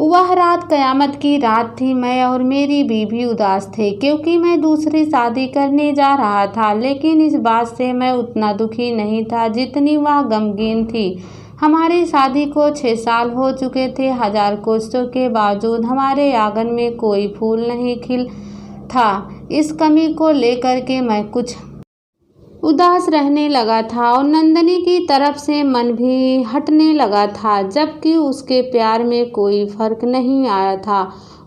वह रात कयामत की रात थी। मैं और मेरी बीवी उदास थे क्योंकि मैं दूसरी शादी करने जा रहा था, लेकिन इस बात से मैं उतना दुखी नहीं था जितनी वह गमगीन थी। हमारी शादी को 6 साल हो चुके थे। 1000 कोशिशों के बावजूद हमारे आंगन में कोई फूल नहीं खिल था। इस कमी को लेकर के मैं कुछ उदास रहने लगा था और नंदनी की तरफ से मन भी हटने लगा था, जबकि उसके प्यार में कोई फर्क नहीं आया था।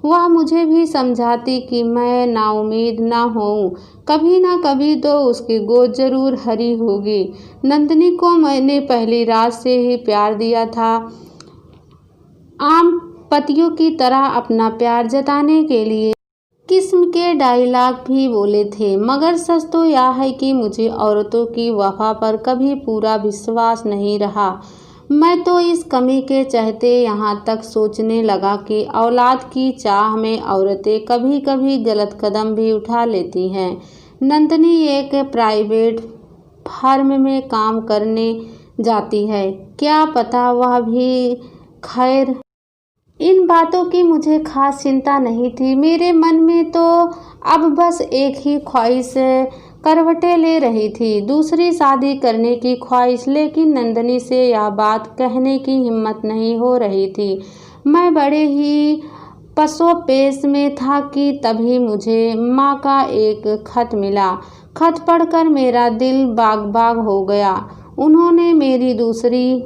वह मुझे भी समझाती कि मैं नाउम्मीद ना होऊं, कभी ना कभी तो उसकी गोद जरूर हरी होगी। नंदनी को मैंने पहली रात से ही प्यार दिया था। आम पतियों की तरह अपना प्यार जताने के लिए किस्म के डायलॉग भी बोले थे, मगर सच तो यह है कि मुझे औरतों की वफा पर कभी पूरा विश्वास नहीं रहा। मैं तो इस कमी के चलते यहाँ तक सोचने लगा कि औलाद की चाह में औरतें कभी कभी गलत कदम भी उठा लेती हैं। नंदनी एक प्राइवेट फर्म में काम करने जाती है, क्या पता वह भी खैर। इन बातों की मुझे खास चिंता नहीं थी। मेरे मन में तो अब बस एक ही ख्वाहिश करवटें ले रही थी, दूसरी शादी करने की ख्वाहिश। लेकिन नंदनी से यह बात कहने की हिम्मत नहीं हो रही थी। मैं बड़े ही पसोपेश में था कि तभी मुझे माँ का एक खत मिला। खत पढ़कर मेरा दिल बाग बाग हो गया। उन्होंने मेरी दूसरी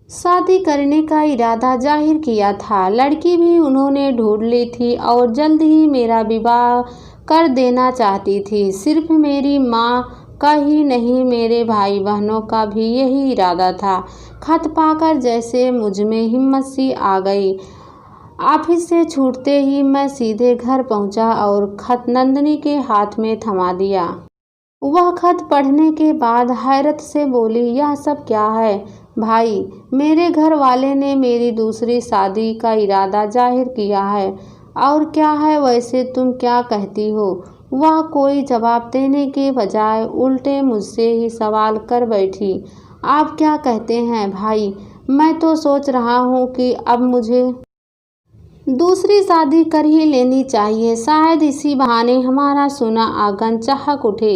शादी करने का इरादा जाहिर किया था। लड़की भी उन्होंने ढूंढ ली थी और जल्द ही मेरा विवाह कर देना चाहती थी। सिर्फ मेरी माँ का ही नहीं, मेरे भाई बहनों का भी यही इरादा था। खत पाकर जैसे मुझ में हिम्मत सी आ गई। ऑफिस से छूटते ही मैं सीधे घर पहुंचा और खत नंदनी के हाथ में थमा दिया। वह खत पढ़ने के बाद हैरत से बोली, यह सब क्या है भाई? मेरे घर वाले ने मेरी दूसरी शादी का इरादा जाहिर किया है। और क्या है वैसे, तुम क्या कहती हो? वह कोई जवाब देने के बजाय उल्टे मुझसे ही सवाल कर बैठी। आप क्या कहते हैं भाई? मैं तो सोच रहा हूँ कि अब मुझे दूसरी शादी कर ही लेनी चाहिए, शायद इसी बहाने हमारा सोना आंगन चहक उठे।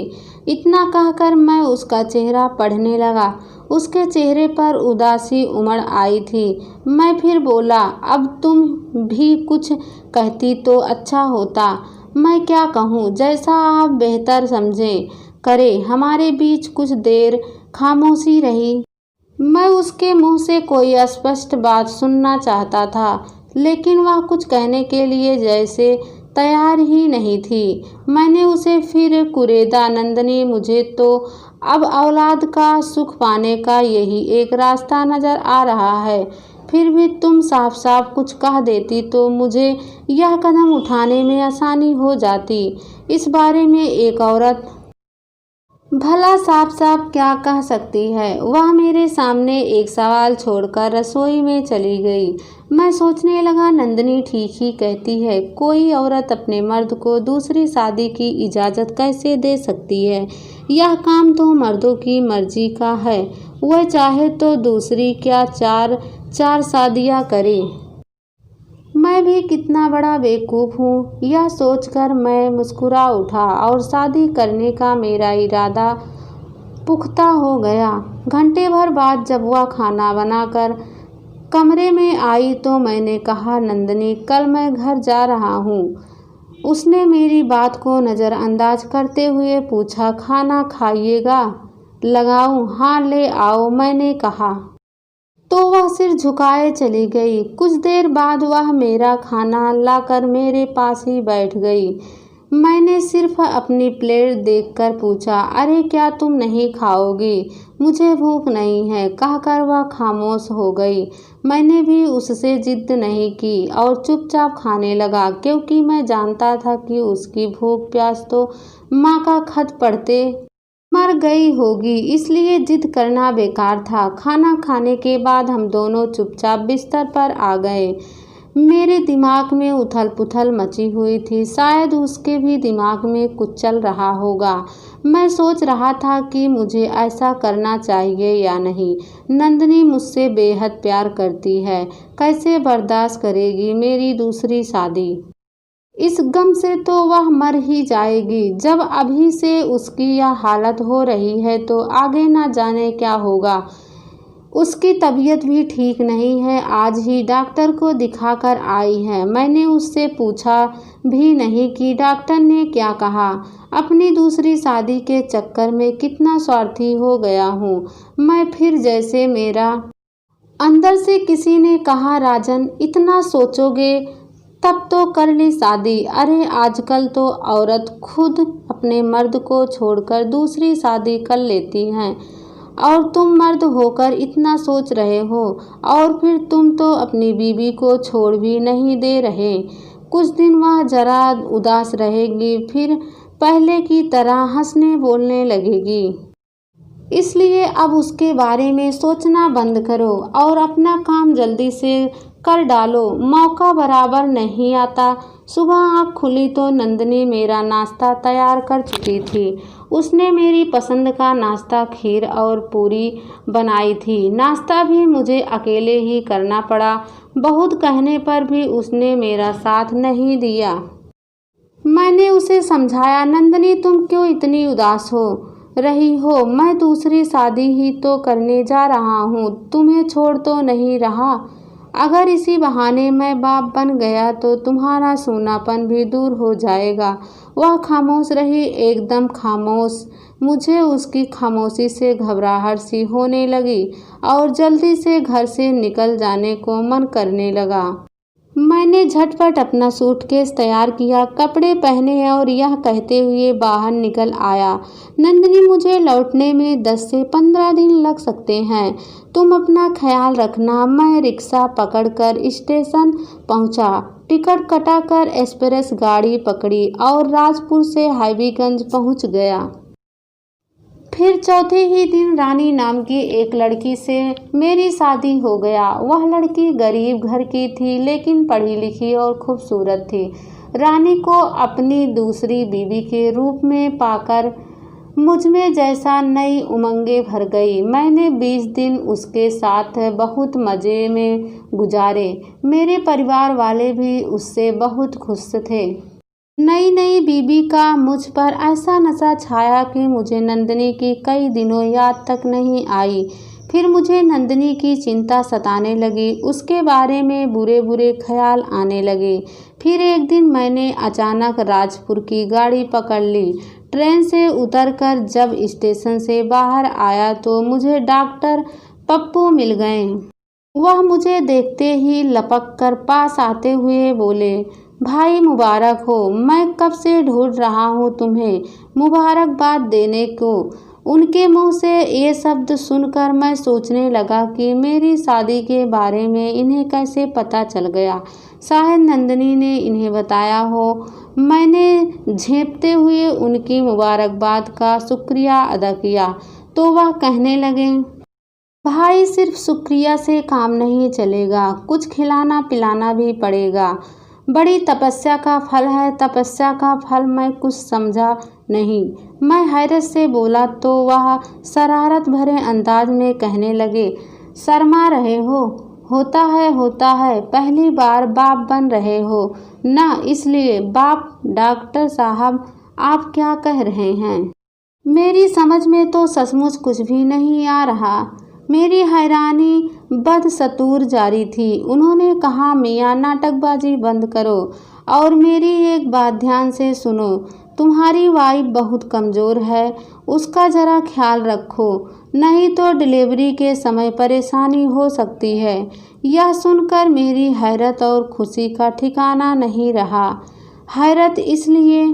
इतना कहकर मैं उसका चेहरा पढ़ने लगा। उसके चेहरे पर उदासी उमड़ आई थी। मैं फिर बोला, अब तुम भी कुछ कहती तो अच्छा होता। मैं क्या कहूँ, जैसा आप बेहतर समझें करें। हमारे बीच कुछ देर खामोशी रही। मैं उसके मुंह से कोई स्पष्ट बात सुनना चाहता था, लेकिन वह कुछ कहने के लिए जैसे तैयार ही नहीं थी। मैंने उसे फिर कुरेदा, नंदनी, मुझे तो अब औलाद का सुख पाने का यही एक रास्ता नजर आ रहा है। फिर भी तुम साफ साफ कुछ कह देती तो मुझे यह कदम उठाने में आसानी हो जाती। इस बारे में एक औरत भला साफ साफ क्या कह सकती है? वह मेरे सामने एक सवाल छोड़कर रसोई में चली गई। मैं सोचने लगा, नंदनी ठीक ही कहती है। कोई औरत अपने मर्द को दूसरी शादी की इजाज़त कैसे दे सकती है? यह काम तो मर्दों की मर्जी का है। वह चाहे तो दूसरी क्या चार शादियाँ करे। मैं भी कितना बड़ा बेवकूफ़ हूँ। यह सोचकर मैं मुस्कुरा उठा और शादी करने का मेरा इरादा पुख्ता हो गया। घंटे भर बाद जब वह खाना बनाकर कमरे में आई तो मैंने कहा, नंदनी, कल मैं घर जा रहा हूँ। उसने मेरी बात को नज़रअंदाज करते हुए पूछा, खाना खाइएगा? लगाऊं? हाँ, ले आओ, मैंने कहा। तो वह सिर झुकाए चली गई। कुछ देर बाद वह मेरा खाना लाकर मेरे पास ही बैठ गई। मैंने सिर्फ अपनी प्लेट देखकर पूछा, अरे क्या तुम नहीं खाओगी? मुझे भूख नहीं है, कहकर वह खामोश हो गई। मैंने भी उससे जिद नहीं की और चुपचाप खाने लगा, क्योंकि मैं जानता था कि उसकी भूख प्यास तो माँ का खत पढ़ते मर गई होगी, इसलिए जिद करना बेकार था। खाना खाने के बाद हम दोनों चुपचाप बिस्तर पर आ गए। मेरे दिमाग में उथल पुथल मची हुई थी। शायद उसके भी दिमाग में कुछ चल रहा होगा। मैं सोच रहा था कि मुझे ऐसा करना चाहिए या नहीं। नंदिनी मुझसे बेहद प्यार करती है, कैसे बर्दाश्त करेगी मेरी दूसरी शादी। इस गम से तो वह मर ही जाएगी। जब अभी से उसकी यह हालत हो रही है तो आगे ना जाने क्या होगा। उसकी तबीयत भी ठीक नहीं है, आज ही डॉक्टर को दिखाकर आई है। मैंने उससे पूछा भी नहीं कि डॉक्टर ने क्या कहा। अपनी दूसरी शादी के चक्कर में कितना स्वार्थी हो गया हूँ मैं। फिर जैसे मेरा अंदर से किसी ने कहा, राजन इतना सोचोगे तब तो कर ली शादी। अरे आजकल तो औरत खुद अपने मर्द को छोड़कर दूसरी शादी कर लेती हैं और तुम मर्द होकर इतना सोच रहे हो। और फिर तुम तो अपनी बीवी को छोड़ भी नहीं दे रहे। कुछ दिन वह जरा उदास रहेगी, फिर पहले की तरह हंसने बोलने लगेगी। इसलिए अब उसके बारे में सोचना बंद करो और अपना काम जल्दी से कर डालो। मौका बराबर नहीं आता। सुबह आँख खुली तो नंदिनी मेरा नाश्ता तैयार कर चुकी थी। उसने मेरी पसंद का नाश्ता खीर और पूरी बनाई थी। नाश्ता भी मुझे अकेले ही करना पड़ा। बहुत कहने पर भी उसने मेरा साथ नहीं दिया। मैंने उसे समझाया, नंदिनी तुम क्यों इतनी उदास हो रही हो। मैं दूसरी शादी ही तो करने जा रहा हूँ, तुम्हें छोड़ तो नहीं रहा। अगर इसी बहाने मैं बाप बन गया तो तुम्हारा सूनापन भी दूर हो जाएगा। वह खामोश रही, एकदम खामोश। मुझे उसकी खामोशी से घबराहट सी होने लगी और जल्दी से घर से निकल जाने को मन करने लगा। मैंने झटपट अपना सूटकेस तैयार किया, कपड़े पहने और यह कहते हुए बाहर निकल आया, नंदिनी मुझे लौटने में 10 से 15 दिन लग सकते हैं। तुम अपना ख्याल रखना। मैं रिक्शा पकड़कर स्टेशन पहुंचा, टिकट कटाकर एक्सप्रेस गाड़ी पकड़ी और राजपुर से हबीबगंज पहुंच गया। फिर चौथे ही दिन रानी नाम की एक लड़की से मेरी शादी हो गया। वह लड़की गरीब घर की थी, लेकिन पढ़ी लिखी और खूबसूरत थी। रानी को अपनी दूसरी बीवी के रूप में पाकर मुझ में जैसा नई उमंगें भर गई। मैंने 20 दिन उसके साथ बहुत मज़े में गुजारे। मेरे परिवार वाले भी उससे बहुत खुश थे। नई नई बीबी का मुझ पर ऐसा नशा छाया कि मुझे नंदिनी की कई दिनों याद तक नहीं आई। फिर मुझे नंदिनी की चिंता सताने लगी, उसके बारे में बुरे बुरे ख्याल आने लगे। फिर एक दिन मैंने अचानक राजपुर की गाड़ी पकड़ ली। ट्रेन से उतरकर जब स्टेशन से बाहर आया तो मुझे डॉक्टर पप्पू मिल गए। वह मुझे देखते ही लपक कर पास आते हुए बोले, भाई मुबारक हो, मैं कब से ढूंढ रहा हूँ तुम्हें मुबारकबाद देने को। उनके मुंह से ये शब्द सुनकर मैं सोचने लगा कि मेरी शादी के बारे में इन्हें कैसे पता चल गया। शायद नंदिनी ने इन्हें बताया हो। मैंने झेंपते हुए उनकी मुबारकबाद का शुक्रिया अदा किया तो वह कहने लगे, भाई सिर्फ शुक्रिया से काम नहीं चलेगा, कुछ खिलाना पिलाना भी पड़ेगा। बड़ी तपस्या का फल है। तपस्या का फल मैं कुछ समझा नहीं। मैं हैरत से बोला तो वह शरारत भरे अंदाज में कहने लगे, शर्मा रहे हो? होता है, पहली बार बाप बन रहे हो ना, इसलिए। बाप? डॉक्टर साहब आप क्या कह रहे हैं? मेरी समझ में तो सचमुच कुछ भी नहीं आ रहा। मेरी हैरानी बदस्तूर जारी थी। उन्होंने कहा, मियाँ नाटकबाजी बंद करो और मेरी एक बात ध्यान से सुनो। तुम्हारी वाइफ बहुत कमज़ोर है, उसका ज़रा ख्याल रखो, नहीं तो डिलीवरी के समय परेशानी हो सकती है। यह सुनकर मेरी हैरत और खुशी का ठिकाना नहीं रहा। हैरत इसलिए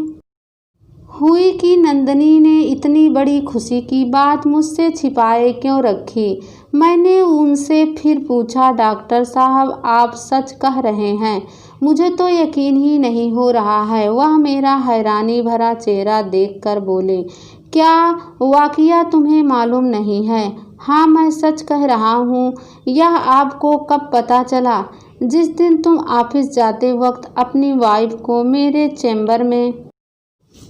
हुई कि नंदिनी ने इतनी बड़ी खुशी की बात मुझसे छिपाए क्यों रखी। मैंने उनसे फिर पूछा, डॉक्टर साहब आप सच कह रहे हैं? मुझे तो यकीन ही नहीं हो रहा है। वह मेरा हैरानी भरा चेहरा देखकर बोले, क्या वाकया तुम्हें मालूम नहीं है? हाँ मैं सच कह रहा हूँ। यह आपको कब पता चला? जिस दिन तुम ऑफिस जाते वक्त अपनी वाइफ को मेरे चैम्बर में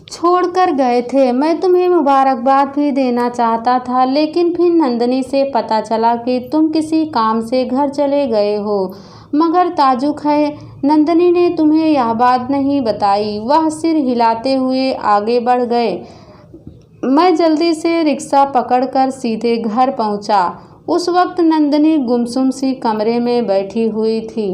छोड़कर गए थे। मैं तुम्हें मुबारकबाद भी देना चाहता था, लेकिन फिर नंदनी से पता चला कि तुम किसी काम से घर चले गए हो। मगर ताजुब है, नंदनी ने तुम्हें यह बात नहीं बताई। वह सिर हिलाते हुए आगे बढ़ गए। मैं जल्दी से रिक्शा पकड़कर सीधे घर पहुंचा। उस वक्त नंदनी गुमसुम सी कमरे में बैठी हुई थी।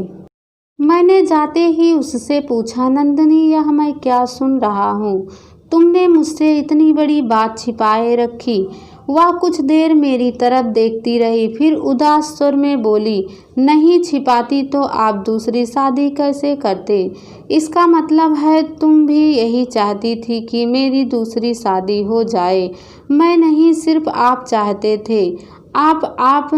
मैंने जाते ही उससे पूछा, नंदनी, यह मैं क्या सुन रहा हूँ? तुमने मुझसे इतनी बड़ी बात छिपाए रखी। वह कुछ देर मेरी तरफ देखती रही, फिर उदास स्वर में बोली, नहीं छिपाती तो आप दूसरी शादी कैसे करते? इसका मतलब है तुम भी यही चाहती थी कि मेरी दूसरी शादी हो जाए। मैं नहीं, सिर्फ आप चाहते थे। आप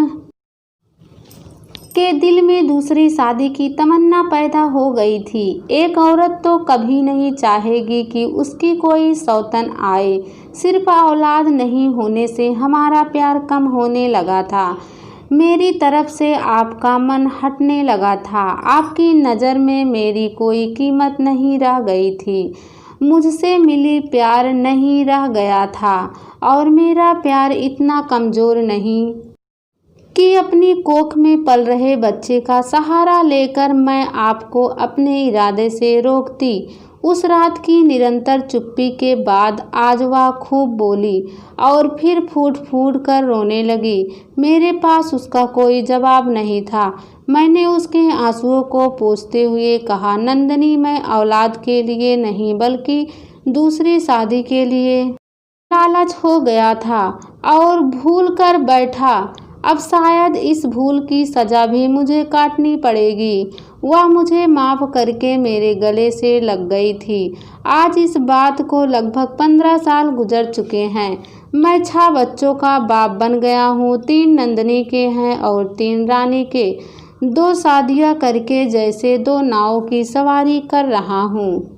के दिल में दूसरी शादी की तमन्ना पैदा हो गई थी। एक औरत तो कभी नहीं चाहेगी कि उसकी कोई सौतन आए। सिर्फ औलाद नहीं होने से हमारा प्यार कम होने लगा था। मेरी तरफ से आपका मन हटने लगा था। आपकी नज़र में मेरी कोई कीमत नहीं रह गई थी। मुझसे मिली प्यार नहीं रह गया था, और मेरा प्यार इतना कमज़ोर नहीं कि अपनी कोख में पल रहे बच्चे का सहारा लेकर मैं आपको अपने इरादे से रोकती। उस रात की निरंतर चुप्पी के बाद आज वह खूब बोली और फिर फूट फूट कर रोने लगी। मेरे पास उसका कोई जवाब नहीं था। मैंने उसके आंसुओं को पोंछते हुए कहा, नंदनी, मैं औलाद के लिए नहीं बल्कि दूसरी शादी के लिए लालच हो गया था और भूल कर बैठा। अब शायद इस भूल की सज़ा भी मुझे काटनी पड़ेगी। वह मुझे माफ़ करके मेरे गले से लग गई थी। आज इस बात को लगभग 15 साल गुजर चुके हैं। मैं 6 बच्चों का बाप बन गया हूँ। 3 नंदनी के हैं और 3 रानी के। 2 शादियाँ करके जैसे 2 नावों की सवारी कर रहा हूँ।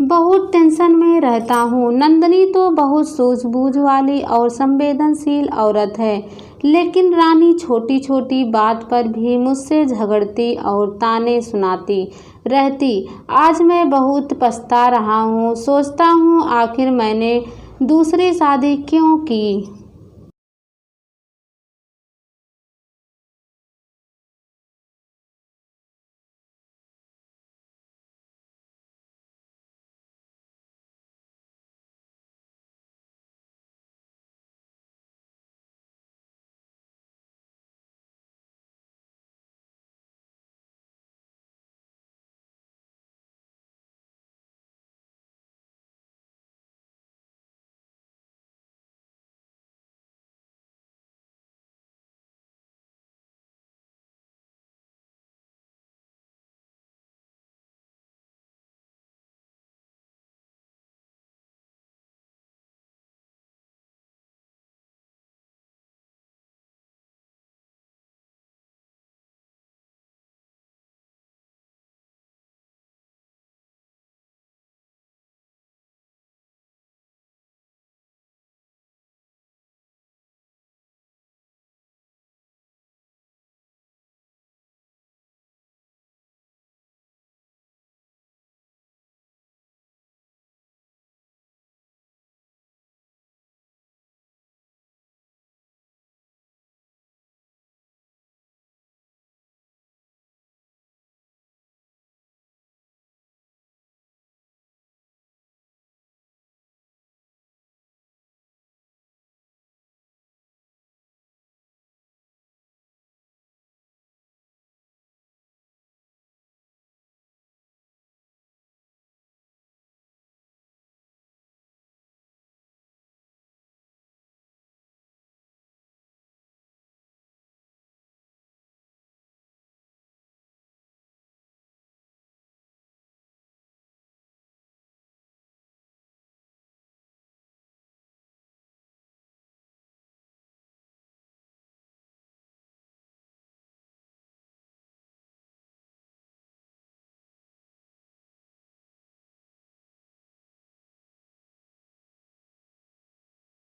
बहुत टेंशन में रहता हूँ। नंदनी तो बहुत सूझबूझ वाली और संवेदनशील औरत है, लेकिन रानी छोटी छोटी बात पर भी मुझसे झगड़ती और ताने सुनाती रहती। आज मैं बहुत पछता रहा हूँ। सोचता हूँ आखिर मैंने दूसरी शादी क्यों की।